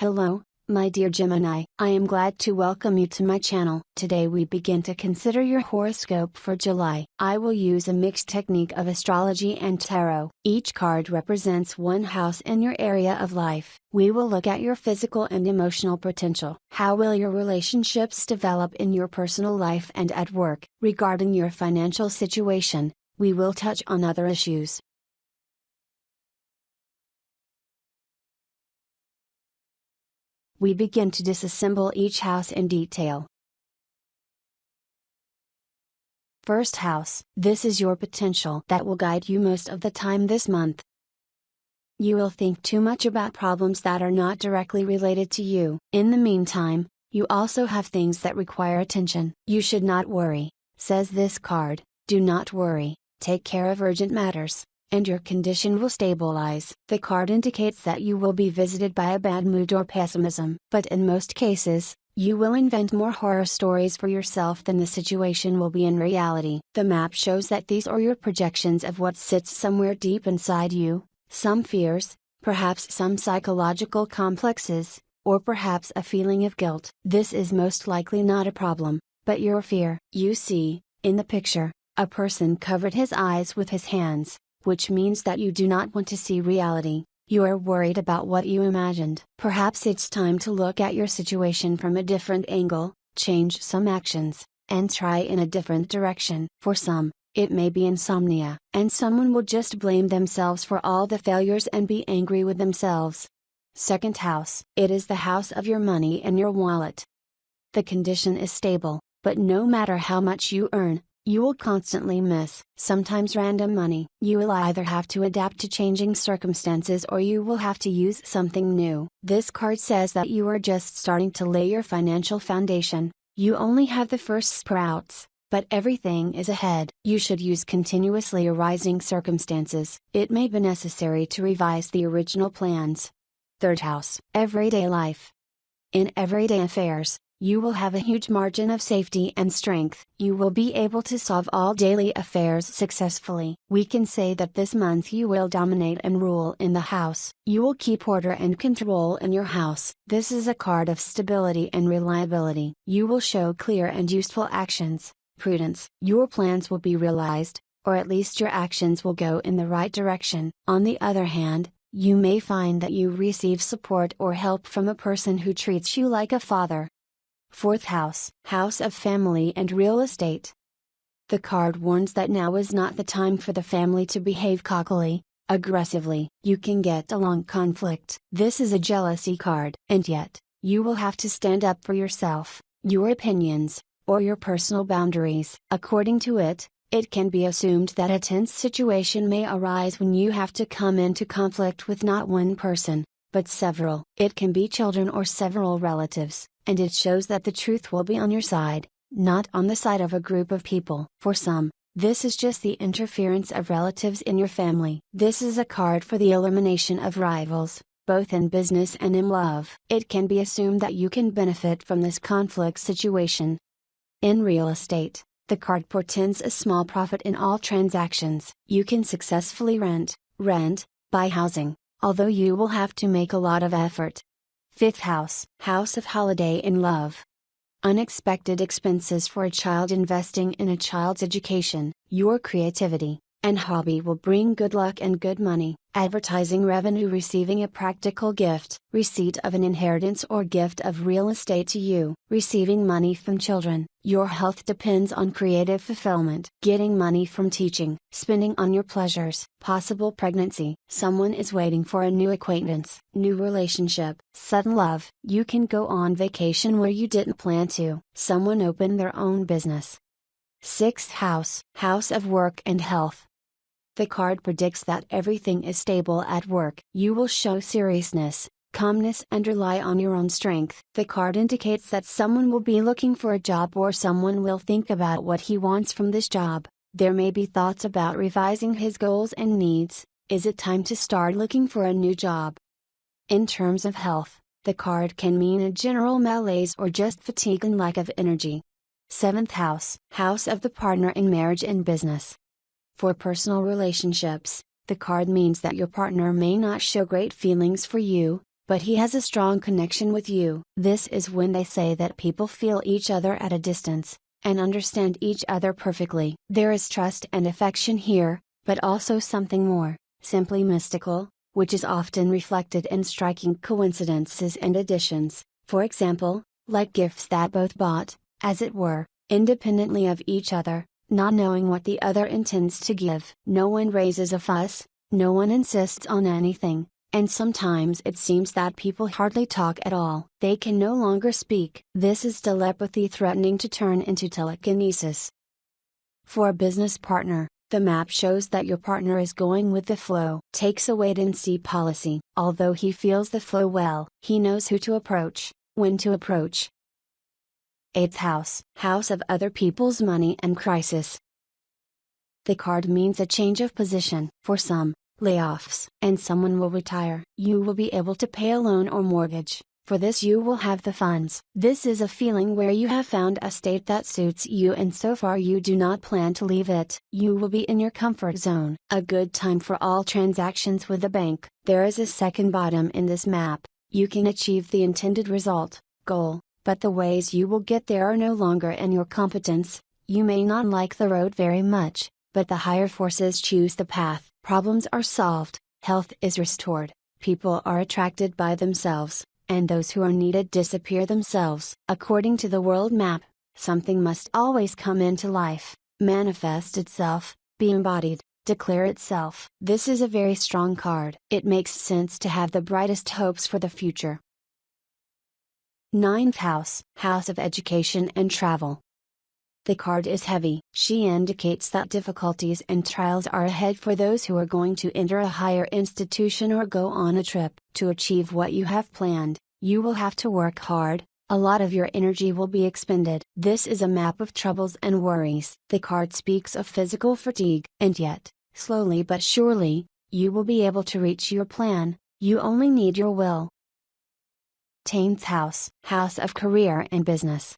Hello, my dear Gemini. I am glad to welcome you to my channel. Today we begin to consider your horoscope for July. I will use a mixed technique of astrology and tarot. Each card represents one house in your area of life. We will look at your physical and emotional potential. How will your relationships develop in your personal life and at work? Regarding your financial situation, we will touch on other issues. We begin to disassemble each house in detail. First house. This is your potential that will guide you most of the time this month. You will think too much about problems that are not directly related to you. In the meantime, you also have things that require attention. You should not worry, says this card. Do not worry, take care of urgent matters, and your condition will stabilize. The card indicates that you will be visited by a bad mood or pessimism. But in most cases, you will invent more horror stories for yourself than the situation will be in reality. The map shows that these are your projections of what sits somewhere deep inside you, some fears, perhaps some psychological complexes, or perhaps a feeling of guilt. This is most likely not a problem, but your fear. You see, in the picture, a person covered his eyes with his hands, which means that you do not want to see reality. You are worried about what you imagined. Perhaps it's time to look at your situation from a different angle, change some actions, and try in a different direction. For some, it may be insomnia, and someone will just blame themselves for all the failures and be angry with themselves. Second house. It is the house of your money and your wallet. The condition is stable, but no matter how much you earn, you will constantly miss, sometimes random money. You will either have to adapt to changing circumstances or you will have to use something new. This card says that you are just starting to lay your financial foundation. You only have the first sprouts, but everything is ahead. You should use continuously arising circumstances. It may be necessary to revise the original plans. Third house. Everyday life. In everyday affairs, you will have a huge margin of safety and strength. You will be able to solve all daily affairs successfully. We can say that this month you will dominate and rule in the house. You will keep order and control in your house. This is a card of stability and reliability. You will show clear and useful actions. Prudence. Your plans will be realized, or at least your actions will go in the right direction. On the other hand, you may find that you receive support or help from a person who treats you like a father. Fourth house. House of family and real estate. The card warns that now is not the time for the family to behave cockily, aggressively. You can get along conflict. This is a jealousy card. And yet, you will have to stand up for yourself, your opinions, or your personal boundaries. According to it, it can be assumed that a tense situation may arise when you have to come into conflict with not one person, but several. It can be children or several relatives. And it shows that the truth will be on your side, not on the side of a group of people. For some, this is just the interference of relatives in your family. This is a card for the elimination of rivals, both in business and in love. It can be assumed that you can benefit from this conflict situation. In real estate, the card portends a small profit in all transactions. You can successfully rent, buy housing, although you will have to make a lot of effort. Fifth house. House of holiday and love. Unexpected expenses for a child. Investing in a child's education, your creativity, and hobby will bring good luck and good money. Advertising revenue. Receiving a practical gift. Receipt of an inheritance or gift of real estate to you. Receiving money from children. Your health depends on creative fulfillment. Getting money from teaching. Spending on your pleasures. Possible pregnancy. Someone is waiting for a new acquaintance. New relationship. Sudden love. You can go on vacation where you didn't plan to. Someone opened their own business. Sixth house. House of work and health. The card predicts that everything is stable at work. You will show seriousness, calmness and rely on your own strength. The card indicates that someone will be looking for a job or someone will think about what he wants from this job. There may be thoughts about revising his goals and needs. Is it time to start looking for a new job? In terms of health, the card can mean a general malaise or just fatigue and lack of energy. Seventh house. House of the partner in marriage and business. For personal relationships, the card means that your partner may not show great feelings for you, but he has a strong connection with you. This is when they say that people feel each other at a distance, and understand each other perfectly. There is trust and affection here, but also something more, simply mystical, which is often reflected in striking coincidences and additions, for example, like gifts that both bought, as it were, independently of each other, not knowing what the other intends to give. No one raises a fuss, no one insists on anything, and sometimes it seems that people hardly talk at all. They can no longer speak. This is telepathy threatening to turn into telekinesis. For a business partner, the map shows that your partner is going with the flow. Takes a wait-and-see policy. Although he feels the flow well, he knows who to approach, when to approach. 8th house, house of other people's money and crisis. The card means a change of position. For some, layoffs, and someone will retire. You will be able to pay a loan or mortgage. For this you will have the funds. This is a feeling where you have found a state that suits you and so far you do not plan to leave it. You will be in your comfort zone. A good time for all transactions with the bank. There is a second bottom in this map. You can achieve the intended result, goal, but the ways you will get there are no longer in your competence. You may not like the road very much, but the higher forces choose the path. Problems are solved, health is restored, people are attracted by themselves, and those who are needed disappear themselves. According to the world map, something must always come into life, manifest itself, be embodied, declare itself. This is a very strong card. It makes sense to have the brightest hopes for the future. 9th house, house of education and travel. The card is heavy. She indicates that difficulties and trials are ahead for those who are going to enter a higher institution or go on a trip. To achieve what you have planned, you will have to work hard, a lot of your energy will be expended. This is a map of troubles and worries. The card speaks of physical fatigue. And yet, slowly but surely, you will be able to reach your plan, you only need your will. 10th house, house of career and business.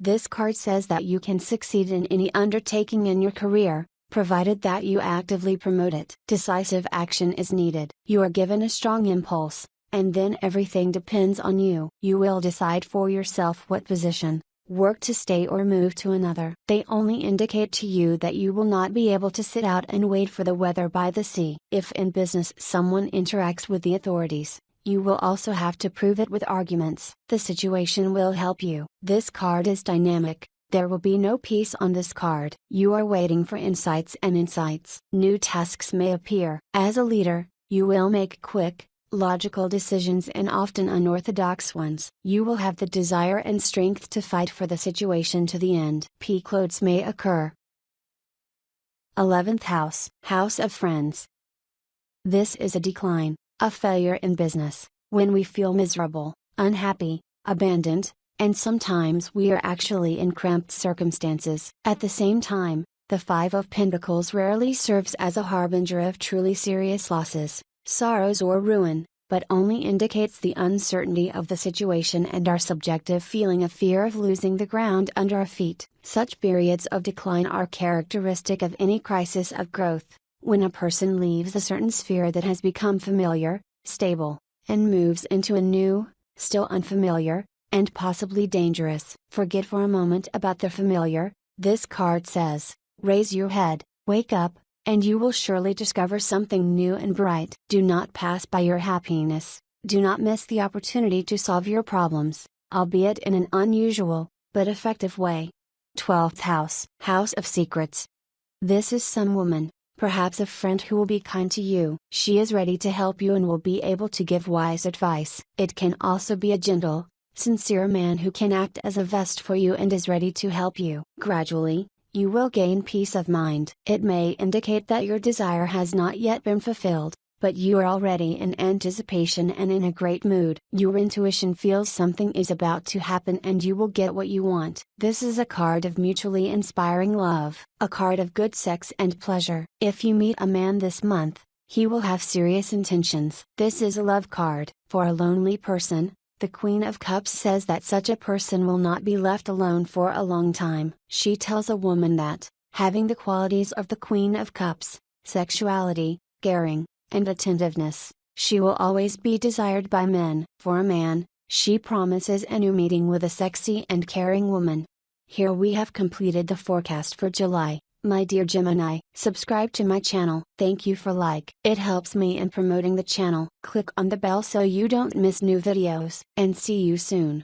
This card says that you can succeed in any undertaking in your career, provided that you actively promote it. Decisive action is needed. You are given a strong impulse, and then everything depends on you. You will decide for yourself what position, work to stay or move to another. They only indicate to you that you will not be able to sit out and wait for the weather by the sea. If in business someone interacts with the authorities, you will also have to prove it with arguments. The situation will help you. This card is dynamic. There will be no peace on this card. You are waiting for insights and insights. New tasks may appear. As a leader, you will make quick, logical decisions and often unorthodox ones. You will have the desire and strength to fight for the situation to the end. Peak loads may occur. 11th house, house of friends. This is a decline, a failure in business, when we feel miserable, unhappy, abandoned, and sometimes we are actually in cramped circumstances. At the same time, the Five of Pentacles rarely serves as a harbinger of truly serious losses, sorrows or ruin, but only indicates the uncertainty of the situation and our subjective feeling of fear of losing the ground under our feet. Such periods of decline are characteristic of any crisis of growth. When a person leaves a certain sphere that has become familiar, stable, and moves into a new, still unfamiliar, and possibly dangerous. Forget for a moment about the familiar. This card says, raise your head, wake up, and you will surely discover something new and bright. Do not pass by your happiness, do not miss the opportunity to solve your problems, albeit in an unusual, but effective way. 12th house, house of secrets. This is some woman, perhaps a friend who will be kind to you. She is ready to help you and will be able to give wise advice. It can also be a gentle, sincere man who can act as a vest for you and is ready to help you. Gradually, you will gain peace of mind. It may indicate that your desire has not yet been fulfilled, but you are already in anticipation and in a great mood. Your intuition feels something is about to happen and you will get what you want. This is a card of mutually inspiring love, a card of good sex and pleasure. If you meet a man this month, he will have serious intentions. This is a love card. For a lonely person, the Queen of Cups says that such a person will not be left alone for a long time. She tells a woman that, having the qualities of the Queen of Cups, sexuality, caring, and attentiveness, She will always be desired by men. For a man, she promises a new meeting with a sexy and caring woman. Here we have completed the forecast for July. My dear Gemini, subscribe to my channel. Thank you for like. It helps me in promoting the channel. Click on the bell so you don't miss new videos. And see you soon.